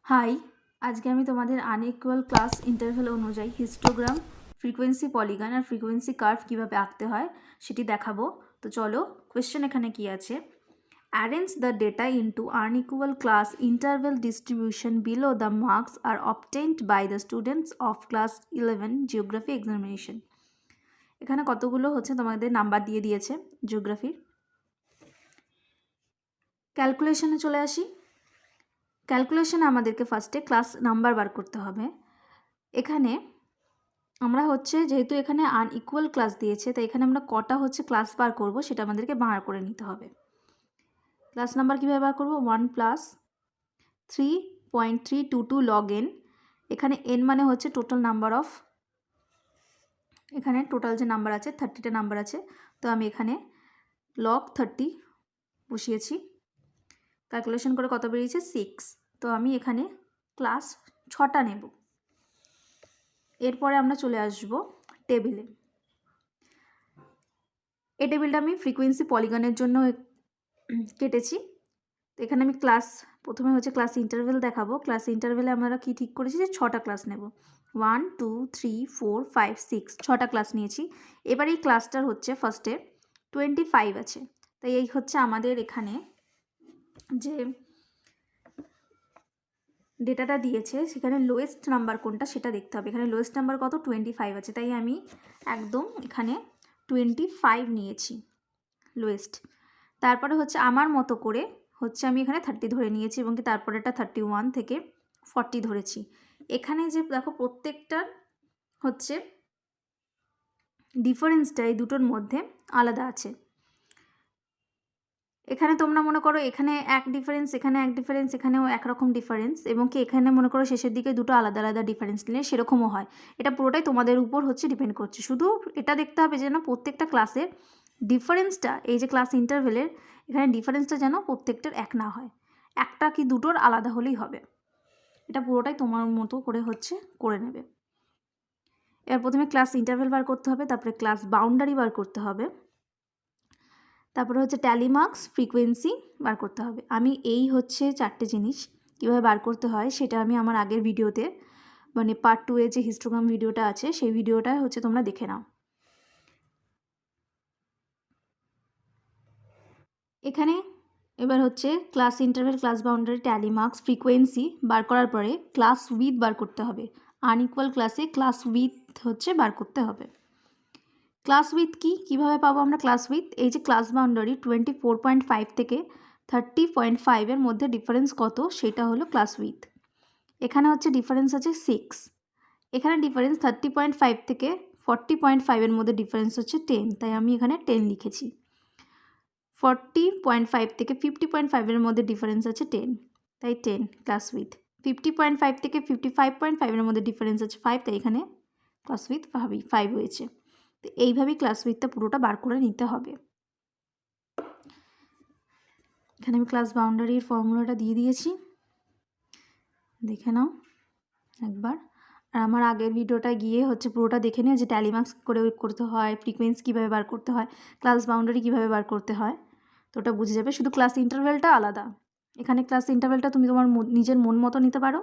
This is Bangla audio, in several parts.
হাই, আজকে আমি তোমাদের আনইকুয়াল ক্লাস ইন্টারভ্যাল অনুযায়ী হিস্টোগ্রাম, ফ্রিকোয়েন্সি পলিগন আর ফ্রিকোয়েন্সি কার্ভ কীভাবে আঁকতে হয় সেটি দেখাবো। তো চলো, কোয়েশ্চেন এখানে কি আছে? Arrange the data into unequal class interval distribution below the marks are obtained by the students of class 11 geography examination. এখানে কতগুলো হচ্ছে তোমাদের নাম্বার দিয়ে দিয়েছে জিওগ্রাফির। ক্যালকুলেশনে চলে আসি। ক্যালকুলেশনে আমাদেরকে ফার্স্টে ক্লাস নাম্বার বার করতে হবে। এখানে আমরা হচ্ছে যেহেতু এখানে আনইকুয়াল ক্লাস দিয়েছে, তাই এখানে আমরা কটা হচ্ছে ক্লাস বার করব সেটা আমাদেরকে বার করে নিতে হবে। ক্লাস নাম্বার কীভাবে বার করব? 1 প্লাস 3.322 log n। এখানে n মানে হচ্ছে টোটাল নাম্বার অফ, এখানে টোটাল যে নাম্বার আছে 30টা নাম্বার আছে, তো আমি এখানে log 30 বসিয়েছি। ক্যালকুলেশন করে কত বেরিয়েছে? 6। তো আমি এখানে ক্লাস 6টা নেব। এরপরে আমরা চলে আসব টেবিলে। এই টেবিলটা আমি ফ্রিকোয়েন্সি পলিগনের জন্য কেটেছি। তো এখানে আমি প্রথমে হচ্ছে ক্লাস ইন্টারভেল দেখাবো। ক্লাস ইন্টারভেলে আমরা কি ঠিক করেছি যে 6টা ক্লাস নেব। 1 2 3 4 5 6 6টা ক্লাস নিয়েছি। এবার এই ক্লাসটার হচ্ছে ফার্স্টে 25 আছে, তাই এই হচ্ছে আমাদের এখানে যে ডেটাটা দিয়েছে সেখানে লোয়েস্ট নাম্বার কোনটা সেটা দেখতে হবে। এখানে লোয়েস্ট নাম্বার কত? 25 আছে, তাই আমি একদম এখানে 25 নিয়েছি লোয়েস্ট। তারপরে হচ্ছে আমার মতো করে হচ্ছে আমি এখানে 30 ধরে নিয়েছি এবং কি তারপরেটা 31 থেকে 40 ধরেছি। এখানে যে দেখো প্রত্যেকটার হচ্ছে ডিফারেন্সটা এই দুটোর মধ্যে আলাদা আছে। এখানে তোমরা মনে করো এখানে এক ডিফারেন্স, এখানে এক ডিফারেন্স, এখানেও একরকম ডিফারেন্স, এবং কি এখানে মনে করো শেষের দিকে দুটো আলাদা আলাদা ডিফারেন্স নিলে সেরকমও হয়। এটা পুরোটাই তোমাদের উপর হচ্ছে ডিপেন্ড করছে। শুধু এটা দেখতে হবে যেন প্রত্যেকটা ক্লাসের ডিফারেন্সটা, এই যে ক্লাস ইন্টারভেলের এখানে ডিফারেন্সটা যেন প্রত্যেকটার এক না হয়, একটা কি দুটোর আলাদা হলেই হবে। এটা পুরোটাই তোমার মতো করে হচ্ছে করে নেবে। এবার প্রথমে ক্লাস ইন্টারভেল বার করতে হবে, তারপরে ক্লাস বাউন্ডারি বার করতে হবে, তারপরে হচ্ছে ট্যালি মার্কস, ফ্রিকোয়েন্সি বার করতে হবে। আমি এই হচ্ছে 4টে জিনিস কীভাবে বার করতে হয় সেটা আমি আমার আগের ভিডিওতে, মানে পার্ট 2 এর যে হিস্টোগ্রাম ভিডিওটা আছে সেই ভিডিওটা হচ্ছে তোমরা দেখে নাও। এখানে এবার হচ্ছে class interval, class boundary, tally marks, frequency বার করার পরে ক্লাস উইথ বার করতে হবে। আনইকুয়াল ক্লাসে ক্লাস উইথ হচ্ছে বার করতে হবে। ক্লাস উইথ কীভাবে পাবো আমরা ক্লাস উইথ? এই যে ক্লাস বাউন্ডারি 24.5 থেকে 30.5 এর মধ্যে ডিফারেন্স কত সেটা হলো ক্লাস উইথ। এখানে হচ্ছে ডিফারেন্স আছে 6। এখানে ডিফারেন্স 30.5 থেকে 40.5 এর মধ্যে ডিফারেন্স হচ্ছে 10, তাই আমি এখানে 10 লিখেছি। 40.5 থেকে 50.5 এর মধ্যে ডিফারেন্স আছে 10, তাই 10 ক্লাস উইথ। 50.5 থেকে 55.5 এর মধ্যে ডিফারেন্স আছে 5, তাই এখানে ক্লাস উইথ 5 হয়েছে। তো এইভাবেই ক্লাস উইথটা পুরোটা বার করে নিতে হবে। এখানে আমি ক্লাস বাউন্ডারির ফর্মুলাটা দিয়ে দিয়েছি, দেখে নাও একবার। আর আমার আগের ভিডিওটা গিয়ে হচ্ছে পুরোটা দেখে নিও যে ট্যালি মার্কস করে করতে হয়, ফ্রিকোয়েন্সি কীভাবে বার করতে হয়, ক্লাস বাউন্ডারি কীভাবে বার করতে হয়, তো ওটা বুঝে যাবে। শুধু ক্লাস ইন্টারভেলটা আলাদা। এখানে ক্লাস ইন্টারভেলটা তুমি তোমার নিজের মন মতো নিতে পারো,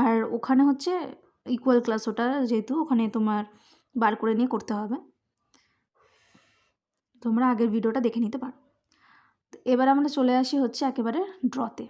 আর ওখানে হচ্ছে ইকুয়াল ক্লাস, ওটা যেহেতু ওখানে তোমার বার করে নিয়ে করতে হবে, তোমরা আগের ভিডিওটা দেখে নিতে পারো। এবার আমরা চলে আসি হচ্ছে একেবারে ড্রতে।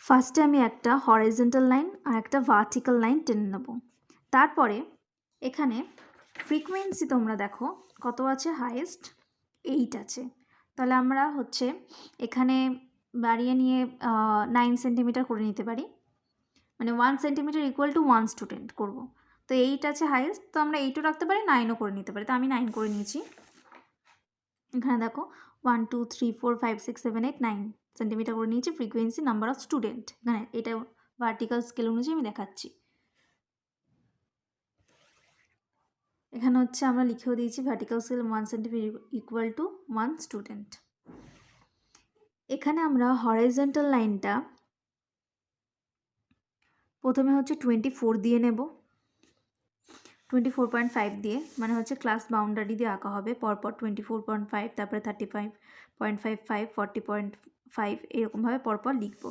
ফার্স্টে আমি একটা হরাইজন্টাল লাইন আর একটা ভার্টিক্যাল লাইন টেনে নেব। তারপরে এখানে ফ্রিকোয়েন্সি তোমরা দেখো কত আছে, হাইয়েস্ট 8 আছে। তাহলে আমরা হচ্ছে এখানে বাড়িয়ে নিয়ে 9 সেন্টিমিটার করে নিতে পারি, মানে 1 সেন্টিমিটার ইকুয়াল টু 1 স্টুডেন্ট করবো। তো 8 আছে হাইয়েস্ট, তো আমরা 8ও রাখতে পারি, 9ও করে নিতে পারি, তো আমি 9 করে নিয়েছি। এখানে দেখো 1 2 3 4 5 6 7 8 9 সেন্টিমিটার করে নিয়েছি। ফ্রিকোয়েন্সি নাম্বার অফ স্টুডেন্ট, এখানে এটা ভার্টিক্যাল স্কেল অনুযায়ী আমি দেখাচ্ছি। এখানে হচ্ছে আমরা লিখেও দিয়েছি vertical scale 1 centimetre equal to 1 student. এখানে আমরা হরাইজন্টাল লাইনটা প্রথমে হচ্ছে 24 দিয়ে নেব, 24.5 দিয়ে, মানে হচ্ছে ক্লাস বাউন্ডারি দিয়ে আঁকা হবে পরপর 24.5, তারপরে 35.55, 40.5 এরকমভাবে পরপর লিখব।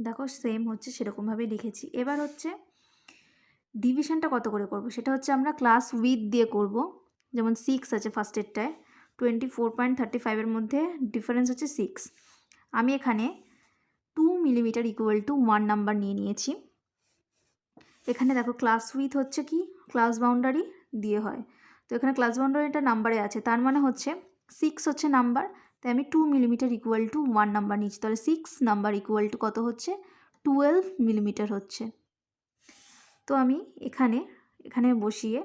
দেখো সেম হচ্ছে সেরকমভাবে লিখেছি। এবার হচ্ছে ডিভিশনটা কত করে করব সেটা হচ্ছে আমরা ক্লাস উইথ দিয়ে করব। যেমন 6 আছে ফার্স্টেরটায়, 24.35 মধ্যে ডিফারেন্স হচ্ছে 6। আমি এখানে 2 মিলিমিটার ইকুয়াল টু 1 নাম্বার নিয়ে নিয়েছি। এখানে দেখো ক্লাস উইথ হচ্ছে কি ক্লাস বাউন্ডারি দিয়ে হয়, তো এখানে ক্লাস বাউন্ডারিটা নাম্বারে আছে, তার মানে হচ্ছে 6 হচ্ছে নাম্বার, তাই আমি 2 মিলিমিটার ইকুয়াল টু 1 নাম্বার নিচ্ছি। তাহলে 6 নাম্বার ইকুয়াল টু কত হচ্ছে 12 মিলিমিটার হচ্ছে। তো আমি এখানে বসিয়ে,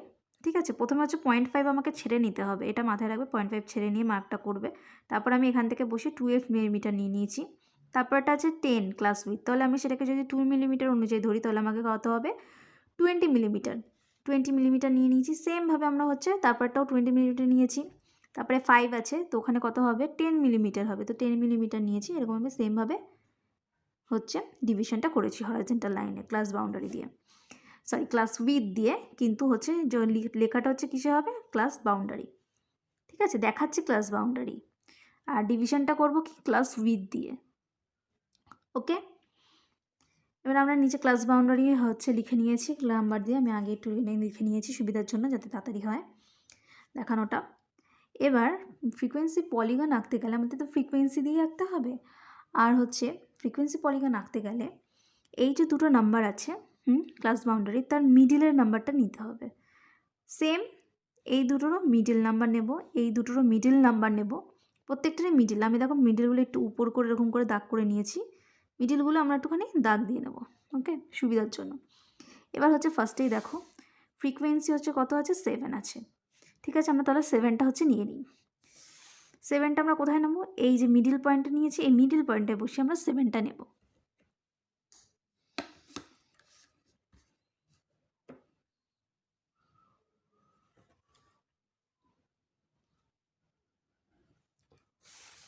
ঠিক আছে, প্রথমে হচ্ছে 0.5 আমাকে ছেড়ে নিতে হবে, এটা মাথায় রাখবে, 0.5 ছেড়ে নিয়ে মার্কটা করবে। তারপর আমি এখান থেকে বসে 12 মিলিমিটার নিয়ে নিয়েছি। তারপরটা আছে 10 ক্লাস উইথ, তাহলে আমি সেটাকে যদি 2 মিলিমিটার অনুযায়ী ধরি তাহলে আমাকে কত হবে 20 মিলিমিটার। 20 মিলিমিটার নিয়ে নিয়েছি। সেমভাবে আমরা হচ্ছে তারপরটাও 20 মিলিমিটার নিয়েছি। তারপরে 5 আছে, তো ওখানে কত হবে 10 মিলিমিটার হবে, তো 10 মিলিমিটার নিয়েছি। এরকমভাবে সেমভাবে হচ্ছে ডিভিশনটা করেছি হরাইজন্টাল লাইনে ক্লাস বাউন্ডারি দিয়ে, সরি ক্লাস উইথ দিয়ে, কিন্তু হচ্ছে লেখাটা হচ্ছে কিসে হবে ক্লাস বাউন্ডারি। ঠিক আছে, দেখাচ্ছি ক্লাস বাউন্ডারি, আর ডিভিশনটা করব কি ক্লাস উইথ দিয়ে। ওকে, এবার আমরা নিচে ক্লাস বাউন্ডারি হচ্ছে লিখে নিয়েছি নাম্বার দিয়ে, আমি আগে একটু লিখে নিয়েছি সুবিধার জন্য যাতে তাড়াতাড়ি হয় দেখানোটা। এবার ফ্রিকোয়েন্সি পলিগন আঁকতে গেলে আমাদের তো ফ্রিকোয়েন্সি দিয়ে আঁকতে হবে, আর হচ্ছে ফ্রিকোয়েন্সি পলিগন আঁকতে গেলে এই যে দুটো নাম্বার আছে ক্লাস বাউন্ডারি, তার মিডিলের নাম্বারটা নিতে হবে। সেম এই দুটোরও মিডিল নাম্বার নেব, এই দুটোরও মিডিল নাম্বার নেব, প্রত্যেকটারই মিডিল। আমি দেখো মিডিলগুলো একটু উপর করে এরকম করে দাগ করে নিয়েছি, মিডিলগুলো আমরা একটুখানি দাগ দিয়ে নেব ওকে সুবিধার জন্য। এবার হচ্ছে ফার্স্টেই দেখো ফ্রিকোয়েন্সি হচ্ছে কত আছে 7 আছে, ঠিক আছে, আমরা তাহলে 7টা হচ্ছে নিয়ে নিই। 7টা আমরা কোথায় নেব, এই যে মিডিল পয়েন্টটা নিয়েছি, এই মিডিল পয়েন্টে বসে আমরা 7টা নেব।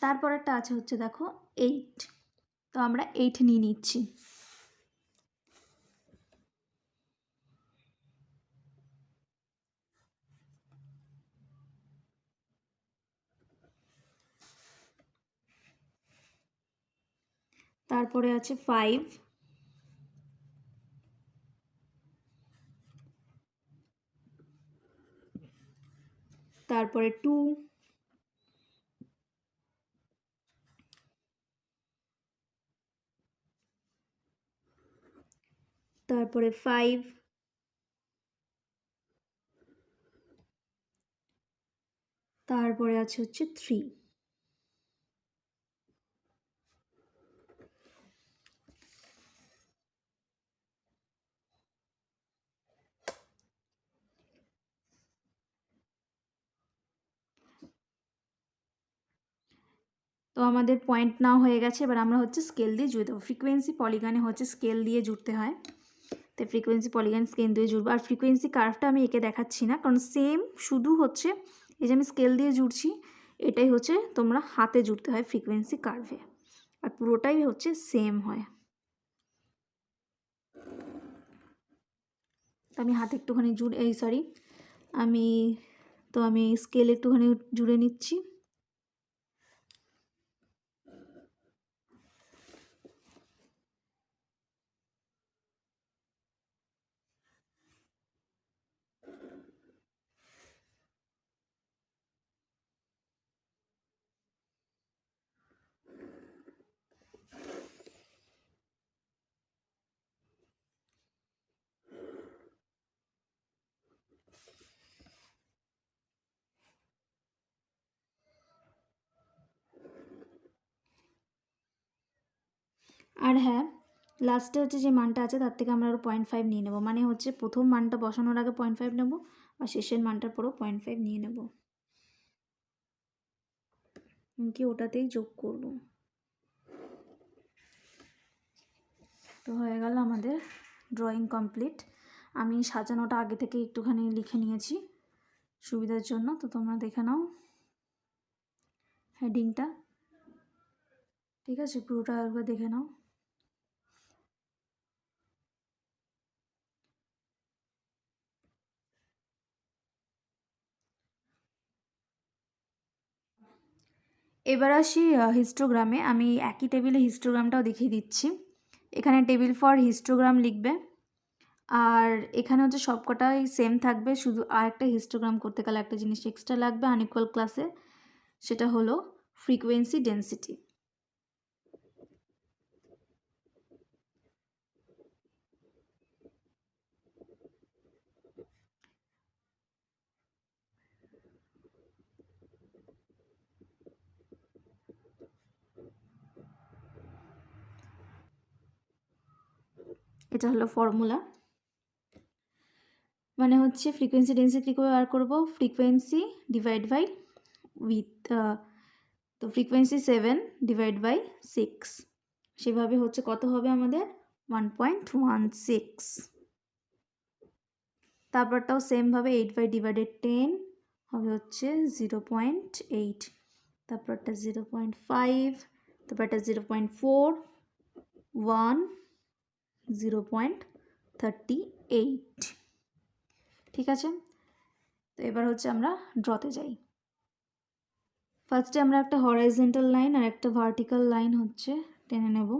তারপরেরটা আছে হচ্ছে দেখো 8, তো আমরা 8 নিয়ে নিচ্ছি। তারপরে আছে 5, তারপরে 2, তারপরে 5, তারপরে আছে হচ্ছে 3। তো আমাদের পয়েন্ট নাও হয়ে গেছে, এবার আমরা হচ্ছে স্কেল দিয়ে জুড়ে দেবো। ফ্রিকোয়েন্সি পলিগনে হচ্ছে স্কেল দিয়ে জুড়তে হয়, তো ফ্রিকোয়েন্সি পলিগন স্কেল দিয়ে জুড়বো। আর ফ্রিকোয়েন্সি কার্ভটা আমি এঁকে দেখাচ্ছি না, কারণ সেম শুধু হচ্ছে এই যে আমি স্কেল দিয়ে জুড়ছি, এটাই হচ্ছে তোমরা হাতে জুড়তে হয় ফ্রিকোয়েন্সি কার্ভে, আর পুরোটাই হচ্ছে সেম হয়। তো আমি হাতে একটুখানি আমি স্কেল একটুখানি জুড়ে নিচ্ছি। আর হ্যাঁ, লাস্টে হচ্ছে যে মানটা আছে তার থেকে আমরা আরও 0.5 নিয়ে নেবো, মানে হচ্ছে প্রথম মানটা বসানোর আগে 0.5 নেবো, আর শেষের মানটার পরেও 0.5 নিয়ে নেব, কি ওটাতেই যোগ করব। তো হয়ে গেল আমাদের ড্রয়িং কমপ্লিট। আমি সাজানোটা আগে থেকে একটুখানি লিখে নিয়েছি সুবিধার জন্য, তো তোমরা দেখে নাও হেডিংটা, ঠিক আছে? পুরোটা একবার দেখে নাও। এবার আসি হিস্টোগ্রামে। আমি একই টেবিলে হিস্টোগ্রামটাও দেখিয়ে দিচ্ছি। এখানে টেবিল ফর হিস্টোগ্রাম লিখবে, আর এখানে হচ্ছে সবকটাই সেম থাকবে, শুধু আর একটা হিস্টোগ্রাম করতে গেলে একটা জিনিস এক্সট্রা লাগবে আনইকুয়াল ক্লাসে, সেটা হলো ফ্রিকোয়েন্সি ডেন্সিটি। এটা হলো ফর্মুলা, মানে হচ্ছে ফ্রিকোয়েন্সি ডেন্সিটি কীভাবে বার করবো, ফ্রিকোয়েন্সি ডিভাইড বাই উইথ, তো ফ্রিকোয়েন্সি 7 ডিভাইড বাই 6, সেভাবে হচ্ছে কত হবে আমাদের 1.16। তারপরটাও সেমভাবে 8/10 হবে হচ্ছে 0.8, তারপরটা 0.5, তারপরটা 0.4, 1, 0.38, ঠিক আছে? তো এবার হচ্ছে আমরা ড্রতে যাই। ফার্স্টে আমরা একটা হরাইজন্টাল লাইন আর একটা ভার্টিক্যাল লাইন হচ্ছে টেনে নেব।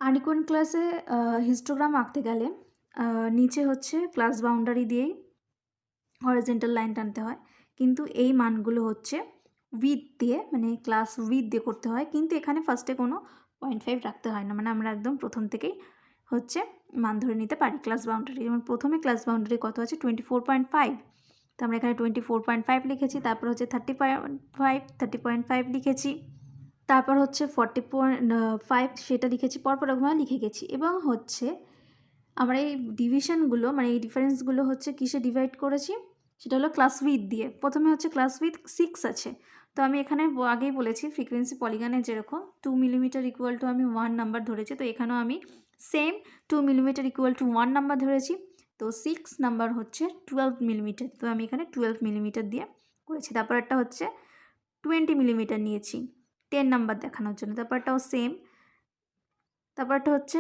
আনিকোন ক্লাসে হিস্টোগ্রাম আঁকতে গেলে নিচে হচ্ছে ক্লাস বাউন্ডারি দিয়েই হরিজন্টাল লাইন টানতে হয়, কিন্তু এই মানগুলো হচ্ছে উইথ দিয়ে, মানে ক্লাস উইথ দিয়ে করতে হয়, কিন্তু এখানে ফার্স্টে কোনো 0.5 রাখতে হয় না, মানে আমরা একদম প্রথম থেকেই হচ্ছে মান ধরে নিতে পারি ক্লাস বাউন্ডারি। যেমন প্রথমে ক্লাস বাউন্ডারি কত আছে 24.5, তো আমরা এখানে 24.5 লিখেছি, তারপর হচ্ছে 30.5 লিখেছি, তারপর হচ্ছে 40.5 সেটা লিখেছি, পরপর ওগুলো লিখে গেছি। এবং হচ্ছে আমরা এই ডিভিশনগুলো, মানে এই ডিফারেন্সগুলো হচ্ছে কিসে ডিভাইড করেছি, সেটা হলো ক্লাস উইথ দিয়ে। প্রথমে হচ্ছে ক্লাস উইথ 6 আছে, তো আমি এখানে আগেই বলেছি ফ্রিকোয়েন্সি পলিগনে যেরকম 2 মিলিমিটার ইকুয়াল টু আমি 1 নাম্বার ধরেছি, তো এখানেও আমি same 2 millimetre equal to 1 number ধরেছি। তো 6 নাম্বার হচ্ছে 12 মিলিমিটার, তো আমি এখানে 12 মিলিমিটার দিয়ে করেছি। তারপর একটা হচ্ছে 20 মিলিমিটার নিয়েছি 10 নাম্বার দেখানোর জন্য, তারপরটাও সেম। তারপরটা হচ্ছে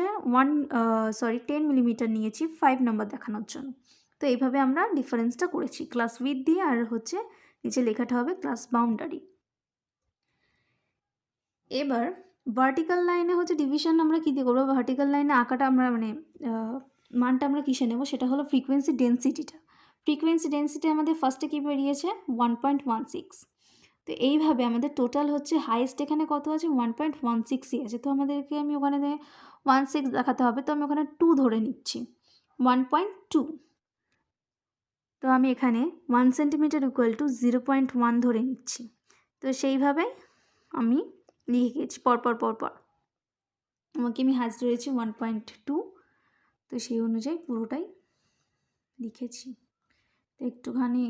10 মিলিমিটার নিয়েছি 5 নাম্বার দেখানোর জন্য। তো এইভাবে আমরা ডিফারেন্সটা করেছি ক্লাস উইথ দিয়ে, আর হচ্ছে নিচে লেখাটা হবে ক্লাস বাউন্ডারি। এবার ভার্টিক্যাল লাইনে হচ্ছে ডিভিশন আমরা কী দিয়ে করবো, ভার্টিক্যাল লাইনে আঁকাটা আমরা মানে মানটা আমরা কিসে নেব, সেটা হলো ফ্রিকোয়েন্সি ডেন্সিটিটা। ফ্রিকোয়েন্সি ডেন্সিটি আমাদের ফার্স্টে কী বেরিয়েছে 1.16, তো এইভাবে আমাদের টোটাল হচ্ছে হাইয়েস্ট এখানে কত আছে 1.16ই আছে, তো আমাদেরকে আমি ওখানে 16 দেখাতে হবে, তো আমি ওখানে 2 ধরে নিচ্ছি 1.2, তো আমি এখানে 1 সেন্টিমিটার ইকুয়াল টু 0.1 ধরে নিচ্ছি। তো সেইভাবে আমি লিখে গেছি পরপর আমাকে আমি হাজ ধরেছি 1.2, তো সেই অনুযায়ী পুরোটাই লিখেছি। তো একটুখানি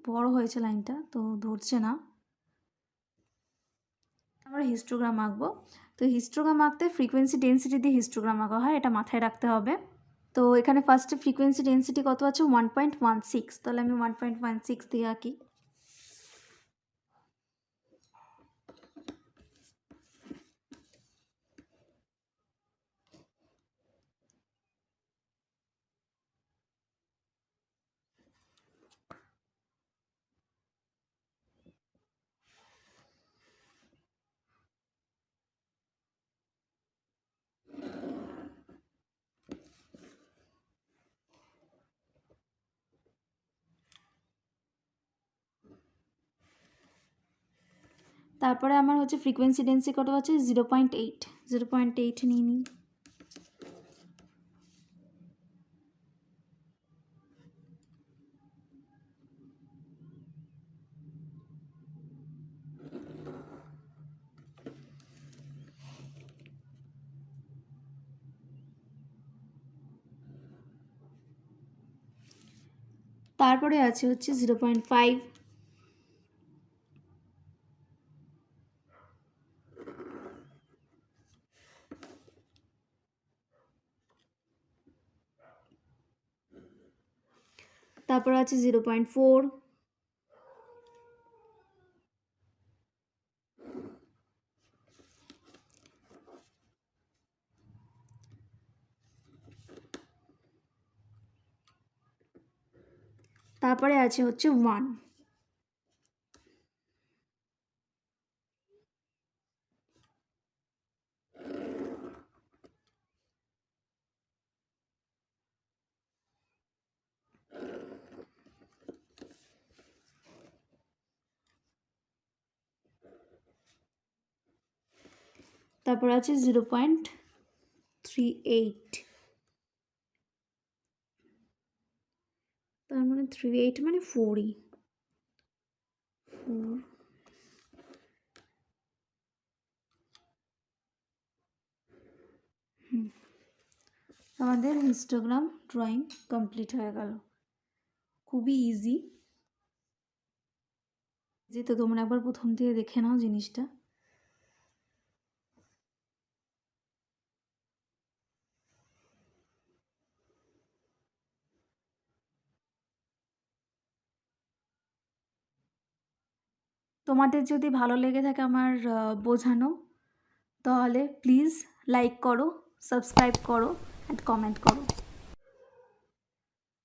বড় হয়েছে লাইনটা, তো ধরছে না। আমরা হিস্টোগ্রাম আঁকবো, তো হিস্টোগ্রাম আঁকতে ফ্রিকোয়েন্সি ডেন্সিটি দিয়ে হিস্টোগ্রাম আঁকা হয়, এটা মাথায় রাখতে হবে। তো এখানে ফার্স্টে ফ্রিকোয়েন্সি ডেন্সিটি কত আছে 1.16, তাহলে আমি 1.16 দিয়ে আঁকি। তারপরে আমার হচ্ছে ফ্রিকোয়েন্সি ডেন্সিটি কত আছে 0.8, 0.8 নিয়ে নিই। তারপরে আছে হচ্ছে 0.5, তারপর আছে 0.4, তারপরে আছে হচ্ছে 1। তারপর আছে 0.38, তার মানে 38 মানে 4ই, 4। আমাদের হিস্টোগ্রাম ড্রয়িং কমপ্লিট হয়ে গেল। খুবই ইজি, তো তোমরা একবার প্রথম থেকে দেখে নাও জিনিসটা। তোমাদের যদি ভালো লেগে থাকে আমার বোঝানো, তাহলে প্লিজ লাইক করো, সাবস্ক্রাইব করো অ্যান্ড কমেন্ট করো।